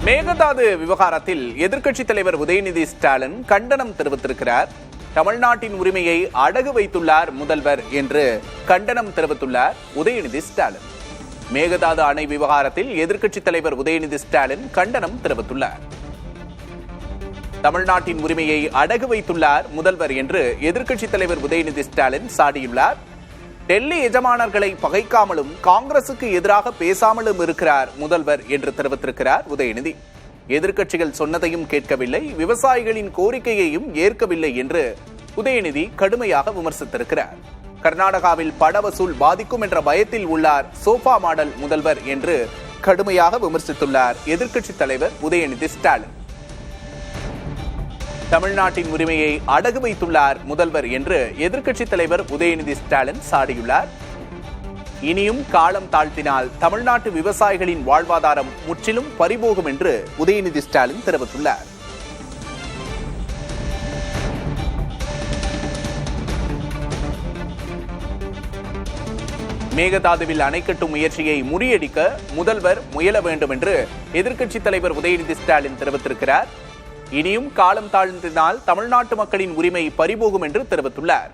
மேகதாது விவகாரத்தில் எதிர்க்கட்சித் தலைவர் உதயநிதி ஸ்டாலின் கண்டனம் தெரிவித்திருக்கிறார். தமிழ்நாட்டின் உரிமையை அடகு வைத்துள்ளார் முதல்வர் என்று கண்டனம் தெரிவித்துள்ளார் உதயநிதி ஸ்டாலின். மேகதாது அணை விவகாரத்தில் எதிர்க்கட்சித் தலைவர் உதயநிதி ஸ்டாலின் கண்டனம் தெரிவித்துள்ளார். தமிழ்நாட்டின் உரிமையை அடகு வைத்துள்ளார் முதல்வர் என்று எதிர்க்கட்சித் தலைவர் உதயநிதி ஸ்டாலின் சாடியுள்ளார். டெல்லி எஜமானர்களை பகைக்காமலும் காங்கிரசுக்கு எதிராக பேசாமலும் இருக்கிறார் முதல்வர் என்று தெரிவித்திருக்கிறார் உதயநிதி. எதிர்க்கட்சிகள் சொன்னதையும் கேட்கவில்லை, விவசாயிகளின் கோரிக்கையையும் ஏற்கவில்லை என்று உதயநிதி கடுமையாக விமர்சித்திருக்கிறார். கர்நாடகாவில் பட வசூல் பாதிக்கும் என்ற பயத்தில் உள்ளார் சோஃபா மாடல் முதல்வர் என்று கடுமையாக விமர்சித்துள்ளார் எதிர்க்கட்சித் தலைவர் உதயநிதி ஸ்டாலின். தமிழ்நாட்டின் உரிமையை அடகு வைத்துள்ளார் முதல்வர் என்று எதிர்க்கட்சித் தலைவர் உதயநிதி ஸ்டாலின் சாடியுள்ளார். இனியும் காலம் தாழ்த்தினால் தமிழ்நாட்டு விவசாயிகளின் வாழ்வாதாரம் முற்றிலும் பறிபோகும் என்று உதயநிதி ஸ்டாலின் தெரிவித்துள்ளார். மேகதாதுவில் அணை கட்டும் முயற்சியை முறியடிக்க முதல்வர் முயல வேண்டும் என்று எதிர்க்கட்சித் தலைவர் உதயநிதி ஸ்டாலின் தெரிவித்திருக்கிறார். இனியும் காலம் தாழ்த்தினால் தமிழ்நாட்டு மக்களின் உரிமை பறிபோகும் என்று தெரிவித்துள்ளார்.